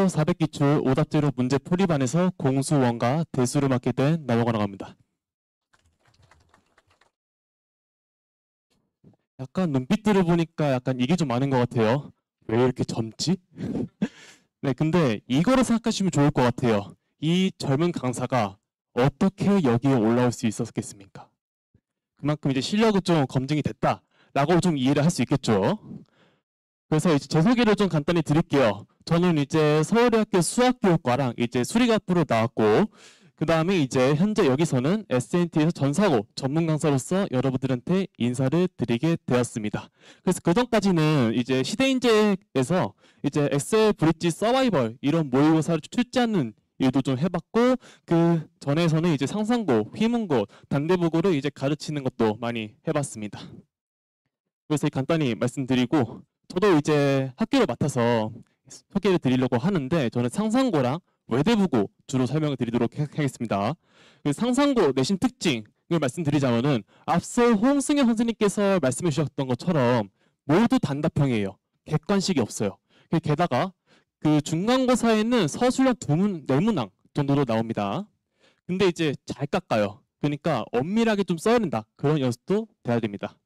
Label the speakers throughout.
Speaker 1: 400기출 오답제로 문제 풀이반에서 공수원과 대수를 맡게 된 나머거라고 합니다. 약간 눈빛들을 보니까 약간 이게 좀 많은 것 같아요. 왜 이렇게 젊지? 네, 근데 이거를 생각하시면 좋을 것 같아요. 이 젊은 강사가 어떻게 여기에 올라올 수 있었겠습니까? 그만큼 이제 실력은 좀 검증이 됐다라고 좀 이해를 할 수 있겠죠. 그래서 이제 제 소개를 좀 간단히 드릴게요. 저는 이제 서울대학교 수학교육과랑 이제 수리과부로 나왔고, 그 다음에 이제 현재 여기서는 S&T에서 전사고 전문 강사로서 여러분들한테 인사를 드리게 되었습니다. 그래서 그 전까지는 이제 시대인재에서 이제 엑셀 브릿지 서바이벌 이런 모의고사를 출제하는 일도 좀 해봤고, 그 전에서는 이제 상상고, 휘문고, 단대부고를 이제 가르치는 것도 많이 해봤습니다. 그래서 간단히 말씀드리고, 저도 이제 학교를 맡아서 소개를 드리려고 하는데, 저는 상상고랑 외대부고 주로 설명을 드리도록 하겠습니다. 그 상상고 내신 특징을 말씀드리자면은 앞서 홍승현 선생님께서 말씀해 주셨던 것처럼 모두 단답형이에요. 객관식이 없어요. 게다가 그 중간고사에는 서술형 4문항 정도로 나옵니다. 근데 이제 잘 깎아요. 그러니까 엄밀하게 좀 써야 된다. 그런 연습도 돼야 됩니다.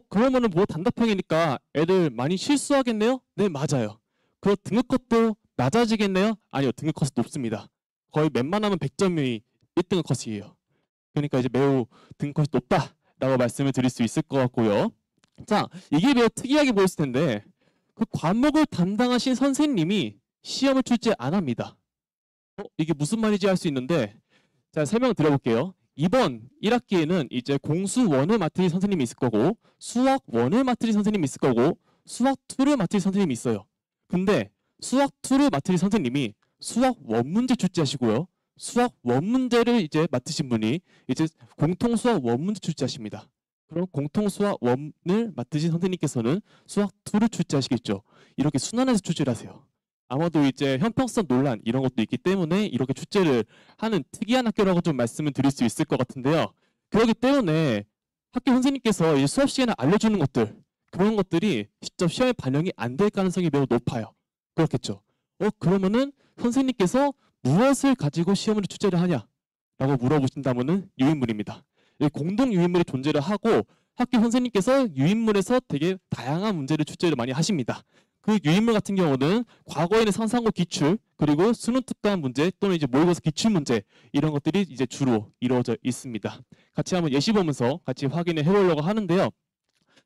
Speaker 1: 그러면은 뭐 단답형이니까 애들 많이 실수하겠네요? 네, 맞아요. 그 등급컷도 낮아지겠네요? 아니요, 등급컷은 높습니다. 거의 웬만하면 100점이 1등급 컷이에요. 그러니까 이제 매우 등급컷이 높다라고 말씀을 드릴 수 있을 것 같고요. 자, 이게 매우 특이하게 보였을 텐데 그 과목을 담당하신 선생님이 시험을 출제 안 합니다. 이게 무슨 말인지 알 수 있는데, 자, 설명 드려볼게요. 이번 1학기에는 이제 공수1을 맡으실 선생님이 있을 거고, 수학1을 맡으실 선생님이 있을 거고, 수학2를 맡으실 선생님이 있어요. 근데 수학2를 맡으실 선생님이 수학1 문제 출제하시고요. 수학1 문제를 이제 맡으신 분이 이제 공통수학1 문제 출제하십니다. 그럼 공통수학1을 맡으신 선생님께서는 수학2를 출제하시겠죠. 이렇게 순환해서 출제를 하세요. 아마도 이제 형평성 논란 이런 것도 있기 때문에 이렇게 출제를 하는 특이한 학교라고 좀 말씀을 드릴 수 있을 것 같은데요. 그렇기 때문에 학교 선생님께서 이 수업 시간에 알려주는 것들, 그런 것들이 직접 시험에 반영이 안 될 가능성이 매우 높아요. 그렇겠죠. 그러면은 선생님께서 무엇을 가지고 시험을 출제를 하냐라고 물어보신다면은 유인물입니다. 공동 유인물이 존재를 하고 학교 선생님께서 유인물에서 되게 다양한 문제를 출제를 많이 하십니다. 그 유인물 같은 경우는 과거에는 상상고 기출, 그리고 수능 특강 문제 또는 이제 모의고사 기출 문제 이런 것들이 이제 주로 이루어져 있습니다. 같이 한번 예시 보면서 같이 확인을 해보려고 하는데요.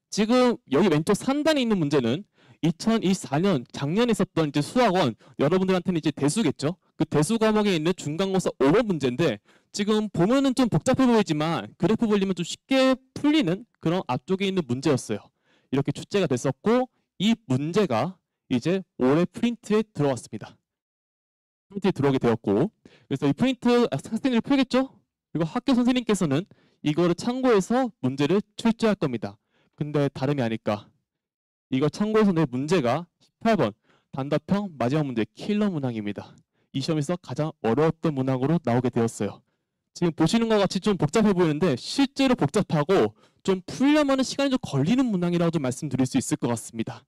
Speaker 1: 지금 여기 왼쪽 상단에 있는 문제는 2024년 작년에 있었던 이제 수학원 여러분들한테는 이제 대수겠죠. 그 대수 과목에 있는 중간고사 5번 문제인데 지금 보면은 좀 복잡해 보이지만 그래프 보려면 좀 쉽게 풀리는 그런 앞쪽에 있는 문제였어요. 이렇게 출제가 됐었고 이 문제가 이제 올해 프린트에 들어왔습니다. 프린트에 들어오게 되었고, 그래서 이 프린트 학생들이 풀겠죠? 그리고 학교 선생님께서는 이거를 참고해서 문제를 출제할 겁니다. 근데 다름이 아닐까. 이걸 참고해서 내 문제가 18번 단답형 마지막 문제 킬러 문항입니다. 이 시험에서 가장 어려웠던 문항으로 나오게 되었어요. 지금 보시는 것 같이 좀 복잡해 보이는데 실제로 복잡하고 좀 풀려면 시간이 좀 걸리는 문항이라고 좀 말씀드릴 수 있을 것 같습니다.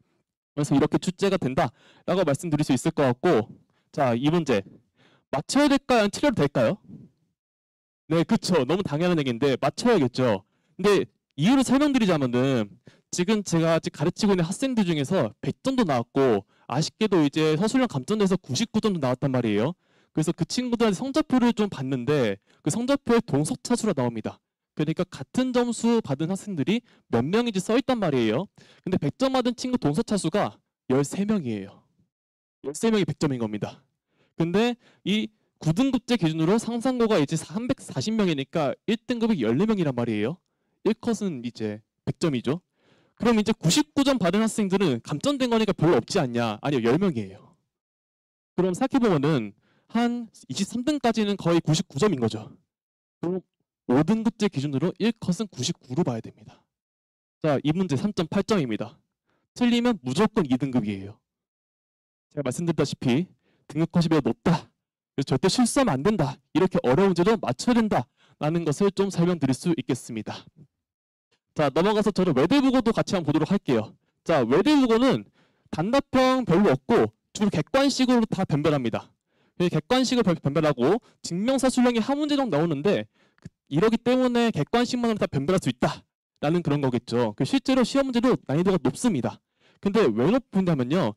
Speaker 1: 그래서 이렇게 출제가 된다라고 말씀드릴 수 있을 것 같고, 자, 이 문제 맞춰야 될까요? 틀려도 될까요? 네, 그쵸. 너무 당연한 얘기인데 맞춰야겠죠. 근데 이유를 설명드리자면은 지금 제가 가르치고 있는 학생들 중에서 100점도 나왔고 아쉽게도 이제 서술형 감점돼서 99점도 나왔단 말이에요. 그래서 그 친구들한테 성적표를 좀 봤는데 그 성적표에 동석차수가 나옵니다. 그러니까 같은 점수 받은 학생들이 몇 명인지 써있단 말이에요. 근데 100점 받은 친구 동석차수가 13명이에요. 13명이 100점인 겁니다. 근데 이 9등급제 기준으로 상상고가 이제 340명이니까 1등급이 14명이란 말이에요. 1컷은 이제 100점이죠. 그럼 이제 99점 받은 학생들은 감점된 거니까 별로 없지 않냐? 아니요, 10명이에요. 그럼 생각해보면은 한 23등까지는 거의 99점인 거죠. 그럼 5등급제 기준으로 1컷은 99로 봐야 됩니다. 자, 이 문제 3.8점입니다. 틀리면 무조건 2등급이에요. 제가 말씀드렸다시피 등급컷이 매우 높다. 그래서 절대 실수하면 안 된다. 이렇게 어려운 문제도 맞춰야 된다라는 것을 좀 설명드릴 수 있겠습니다. 자, 넘어가서 저는 외대국어도 같이 한번 보도록 할게요. 자, 외대국어는 단답형 별로 없고 주로 객관식으로 다 변별합니다. 객관식을 변별하고 증명사실형이 한 문제 정도 나오는데 이러기 때문에 객관식만으로 다 변별할 수 있다라는 그런 거겠죠. 실제로 시험 문제도 난이도가 높습니다. 근데 왜 높은냐면요.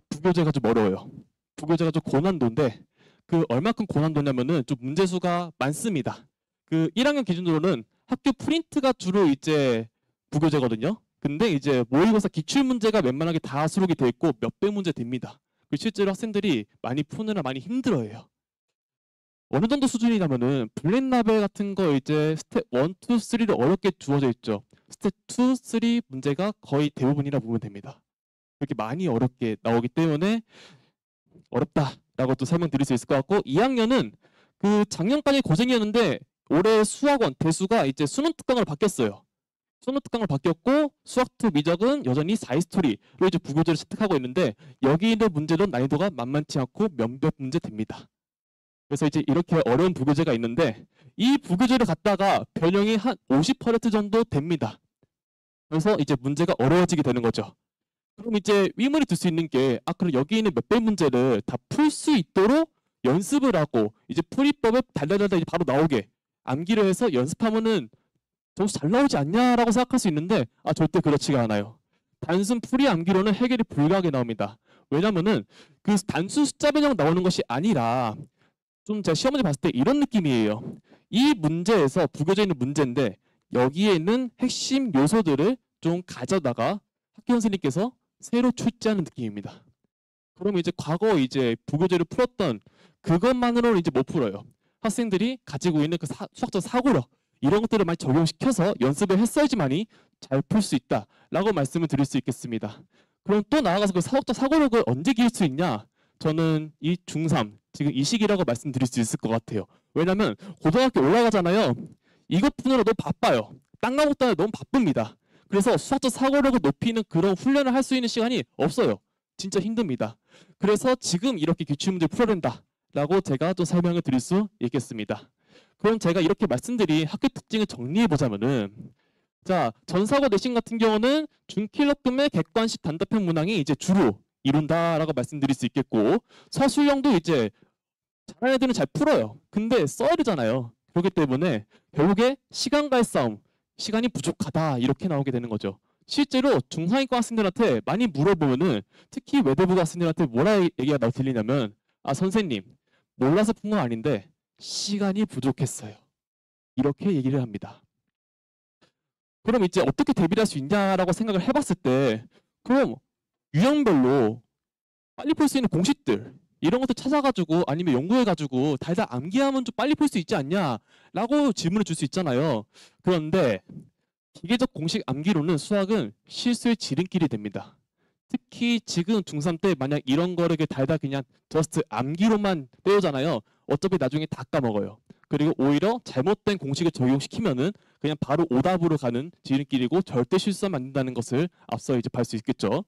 Speaker 1: 부교재가 좀 어려워요. 부교재가 좀 고난도인데 얼마큼 고난도냐면은 좀 문제수가 많습니다. 1학년 기준으로는 학교 프린트가 주로 이제 부교재거든요. 근데 이제 모의고사 기출 문제가 웬만하게 다 수록이 돼 있고 몇백 문제 됩니다. 실제로 학생들이 많이 푸느라 많이 힘들어해요. 어느 정도 수준이냐면은 블랙라벨 같은 거 이제 스텝 1, 2, 3를 어렵게 주어져 있죠. 스텝 2, 3 문제가 거의 대부분이라 보면 됩니다. 그렇게 많이 어렵게 나오기 때문에 어렵다라고 또 설명드릴 수 있을 것 같고 2학년은 작년까지 고생이었는데 올해 수학원 대수가 이제 수능 특강으로 바뀌었어요. 수능 특강으로 바뀌었고 수학2 미적은 여전히 4히스토리로 이제 부교재를 채택하고 있는데 여기 있는 문제도 난이도가 만만치 않고 몇백 문제 됩니다. 그래서 이제 이렇게 어려운 부교재가 있는데 이 부교재를 갖다가 변형이 한 50% 정도 됩니다. 그래서 이제 문제가 어려워지게 되는 거죠. 그럼 이제 의문이 들 수 있는 게 그럼 여기 있는 몇백 문제를 다 풀 수 있도록 연습을 하고 이제 풀이법을 달달달달 이제 바로 나오게 암기를 해서 연습하면은 점수 잘 나오지 않냐라고 생각할 수 있는데 절대 그렇지가 않아요. 단순 풀이 암기로는 해결이 불가하게 나옵니다. 왜냐면은 단순 숫자 변형 나오는 것이 아니라 좀 제가 시험 문제 봤을 때 이런 느낌이에요. 이 문제에서 부교재에 있는 문제인데 여기에 있는 핵심 요소들을 좀 가져다가 학교 선생님께서 새로 출제하는 느낌입니다. 그럼 이제 과거 이제 부교재를 풀었던 그것만으로는 이제 못 풀어요. 학생들이 가지고 있는 수학적 사고력 이런 것들을 많이 적용시켜서 연습을 했어야지만이 잘 풀 수 있다라고 말씀을 드릴 수 있겠습니다. 그럼 또 나아가서 수학적 사고력을 언제 기를 수 있냐? 저는 이 중3 지금 이 시기라고 말씀드릴 수 있을 것 같아요. 왜냐면 고등학교 올라가잖아요. 이것 푸느라 너무 바빠요. 딴 과목 따라 너무 바쁩니다. 그래서 수학적 사고력을 높이는 그런 훈련을 할 수 있는 시간이 없어요. 진짜 힘듭니다. 그래서 지금 이렇게 기출문제를 풀어야 된다라고 제가 또 설명을 드릴 수 있겠습니다. 그럼 제가 이렇게 말씀드린 학교 특징을 정리해 보자면은 전사고 내신 같은 경우는 중킬러급의 객관식 단답형 문항이 이제 주로 이룬다라고 말씀드릴 수 있겠고 서술형도 이제 잘하는 애들은 잘 풀어요. 근데 써야 되잖아요. 그렇기 때문에 결국에 시간과의 싸움, 시간이 부족하다 이렇게 나오게 되는 거죠. 실제로 중상위권 학생들한테 많이 물어보면은 특히 외대부고 학생들한테 뭐라 얘기가 들리냐면 선생님 몰라서 푼 건 아닌데 시간이 부족했어요. 이렇게 얘기를 합니다. 그럼 이제 어떻게 대비를 할 수 있냐라고 생각을 해봤을 때 그럼 유형별로 빨리 풀 수 있는 공식들 이런 것들 찾아가지고 아니면 연구해가지고 달달 암기하면 좀 빨리 풀 수 있지 않냐라고 질문을 줄 수 있잖아요. 그런데 기계적 공식 암기로는 수학은 실수의 지름길이 됩니다. 특히 지금 중3 때 만약 이런 거를 달달 그냥 저스트 암기로만 때우잖아요. 어차피 나중에 다 까먹어요. 그리고 오히려 잘못된 공식을 적용시키면은 그냥 바로 오답으로 가는 지름길이고 절대 실수하면 안 된다는 것을 앞서 이제 볼 수 있겠죠.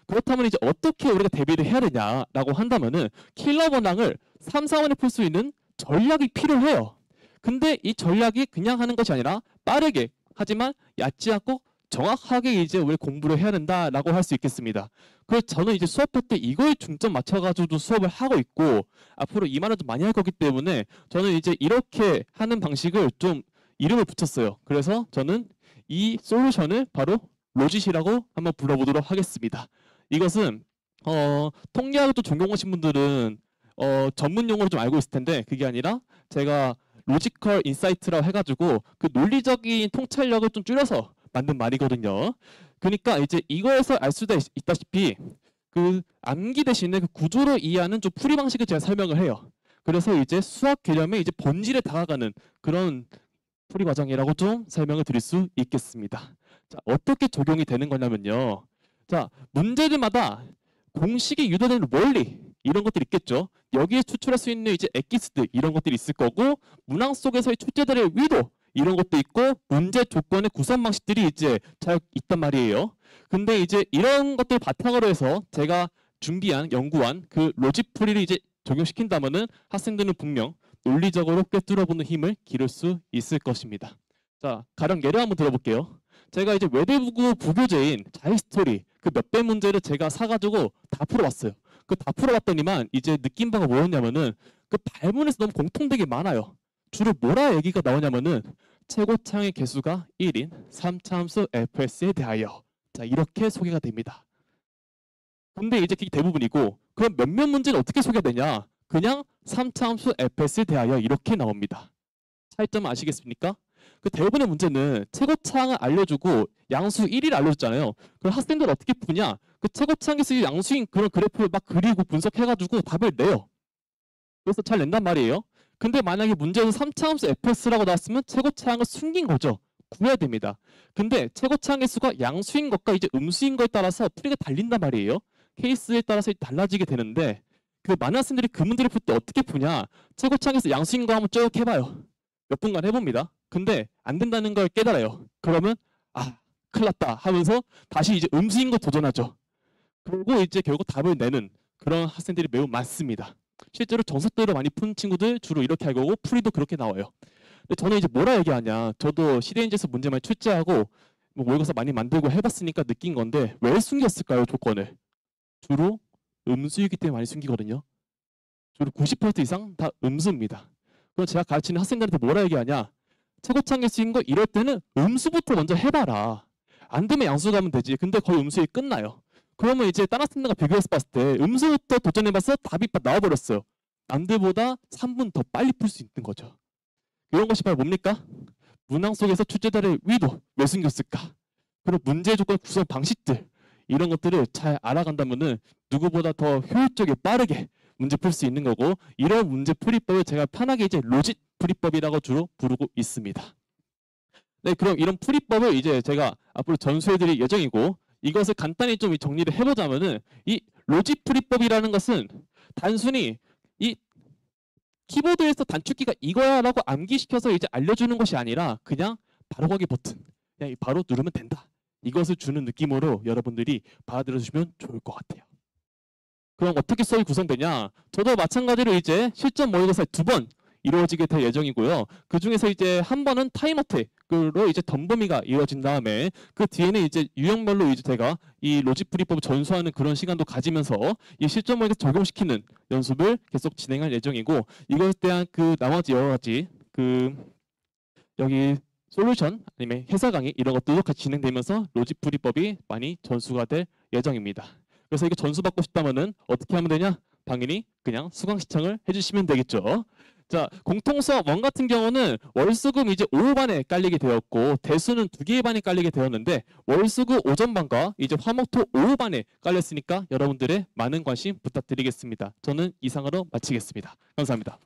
Speaker 1: 그렇다면 이제 어떻게 우리가 대비를 해야 되냐라고 한다면은 킬러 문항을 3, 4원에 풀 수 있는 전략이 필요해요. 근데 이 전략이 그냥 하는 것이 아니라 빠르게 하지만 얕지 않고 정확하게 이제 우리 공부를 해야 된다라고 할 수 있겠습니다. 그래서 저는 이제 수업할 때 이거에 중점 맞춰가지고 수업을 하고 있고 앞으로 이 말을 좀 많이 할 거기 때문에 저는 이제 이렇게 하는 방식을 좀 이름을 붙였어요. 그래서 저는 이 솔루션을 바로 로짓이라고 한번 불러보도록 하겠습니다. 이것은 통계학을 또 전공하신 분들은 전문 용어로 좀 알고 있을 텐데 그게 아니라 제가 로지컬 인사이트라고 해가지고 논리적인 통찰력을 좀 줄여서 만든 말이거든요. 그러니까 이제 이거에서 알 수가 있다시피 암기 대신에 구조로 이해하는 좀 풀이 방식을 제가 설명을 해요. 그래서 이제 수학 개념의 이제 본질에 다가가는 그런 풀이 과정이라고 좀 설명을 드릴 수 있겠습니다. 어떻게 적용이 되는 거냐면요. 문제들마다 공식이 유도되는 원리 이런 것들이 있겠죠. 여기에 추출할 수 있는 이제 엑기스들 이런 것들이 있을 거고 문항 속에서의 출제들의 위도 이런 것도 있고 문제 조건의 구성 방식들이 이제 잘 있단 말이에요. 근데 이제 이런 것들 바탕으로 해서 제가 준비한 연구한 로직 풀이를 이제 적용시킨다면은 학생들은 분명 논리적으로 꿰뚫어보는 힘을 기를 수 있을 것입니다. 가령 예를 한번 들어볼게요. 제가 이제 외대부고 부교재인 자히스토리 그 몇 배 문제를 제가 사가지고 다 풀어봤어요. 그 다 풀어봤더니만 이제 느낀 바가 뭐였냐면은 그 발문에서 너무 공통되게 많아요. 주로 뭐라 얘기가 나오냐면은 최고차항의 개수가 1인 3차함수 fs에 대하여, 자 이렇게 소개가 됩니다. 근데 이제 그게 대부분이고, 그럼 몇몇 문제는 어떻게 소개되냐? 그냥 3차함수 fs에 대하여 이렇게 나옵니다. 차이점 아시겠습니까? 그 대부분의 문제는 최고차항을 알려주고 양수 1을 알려줬잖아요. 그럼 학생들 어떻게 푸냐? 그 최고차항에서 양수인 그런 그래프를 막 그리고 분석해가지고 답을 내요. 그래서 잘 낸단 말이에요. 근데 만약에 문제에서 3차함수 fs라고 나왔으면 최고차항을 숨긴 거죠. 구해야 됩니다. 근데 최고차항의 수가 양수인 것과 이제 음수인 것에 따라서 풀이가 달린단 말이에요. 케이스에 따라서 달라지게 되는데, 그 많은 학생들이 그 문제를 풀 때 어떻게 푸냐? 최고차항에서 양수인 거 한번 쭉 해봐요. 몇 분간 해봅니다. 근데 안 된다는 걸 깨달아요. 그러면 큰일 났다 하면서 다시 이제 음수인 거 도전하죠. 그리고 이제 결국 답을 내는 그런 학생들이 매우 많습니다. 실제로 정석대로 많이 푼 친구들 주로 이렇게 알고 오고 풀이도 그렇게 나와요. 근데 저는 이제 뭐라 얘기하냐, 저도 시대인지에서 문제 많이 출제하고 뭐 모의고사 많이 만들고 해봤으니까 느낀 건데, 왜 숨겼을까요? 조건을 주로 음수이기 때문에 많이 숨기거든요. 주로 90% 이상 다 음수입니다. 그럼 제가 가르치는 학생들한테 뭐라 얘기하냐, 최고차항의 수인 거 이럴 때는 음수부터 먼저 해봐라. 안 되면 양수 가면 되지. 근데 거의 음수에 끝나요. 그러면 이제 다른 학생들과 비교해서 봤을 때 음수부터 도전해봐서 답이 나와버렸어요. 남들보다 3분 더 빨리 풀 수 있는 거죠. 이런 것이 바로 뭡니까? 문항 속에서 출제자의 의도, 왜 숨겼을까? 그리고 문제 조건 구성 방식들, 이런 것들을 잘 알아간다면은 누구보다 더 효율적이게 빠르게 문제 풀 수 있는 거고, 이런 문제 풀이법을 제가 편하게 이제 로직 풀이법이라고 주로 부르고 있습니다. 네, 그럼 이런 풀이법을 이제 제가 앞으로 전수해드릴 예정이고, 이것을 간단히 좀 정리를 해보자면은, 이 로직 풀이법이라는 것은 단순히 이 키보드에서 단축키가 이거야라고 암기시켜서 이제 알려주는 것이 아니라 그냥 바로 가기 버튼, 그냥 바로 누르면 된다, 이것을 주는 느낌으로 여러분들이 받아들여주시면 좋을 것 같아요. 그럼 어떻게 수업이 구성되냐? 저도 마찬가지로 이제 실전 모의고사 2번 이루어지게 될 예정이고요. 그 중에서 이제 한 번은 타임어택으로 이제 덤버미가 이루어진 다음에, 그 뒤에는 이제 유형별로 이제 제가 이 로직 풀이법을 전수하는 그런 시간도 가지면서 이 실전 모의고사 적용시키는 연습을 계속 진행할 예정이고, 이것에 대한 그 나머지 여러 가지 그 여기 솔루션 아니면 해설 강의 이런 것들도 같이 진행되면서 로직 풀이법이 많이 전수가 될 예정입니다. 그래서 이거 전수받고 싶다면은 어떻게 하면 되냐? 당연히 그냥 수강 신청을 해주시면 되겠죠. 자, 공통수업 1 같은 경우는 월수금 이제 오후 반에 깔리게 되었고, 대수는 2개의 반이 깔리게 되었는데, 월수금 오전반과 이제 화목토 오후 반에 깔렸으니까 여러분들의 많은 관심 부탁드리겠습니다. 저는 이상으로 마치겠습니다. 감사합니다.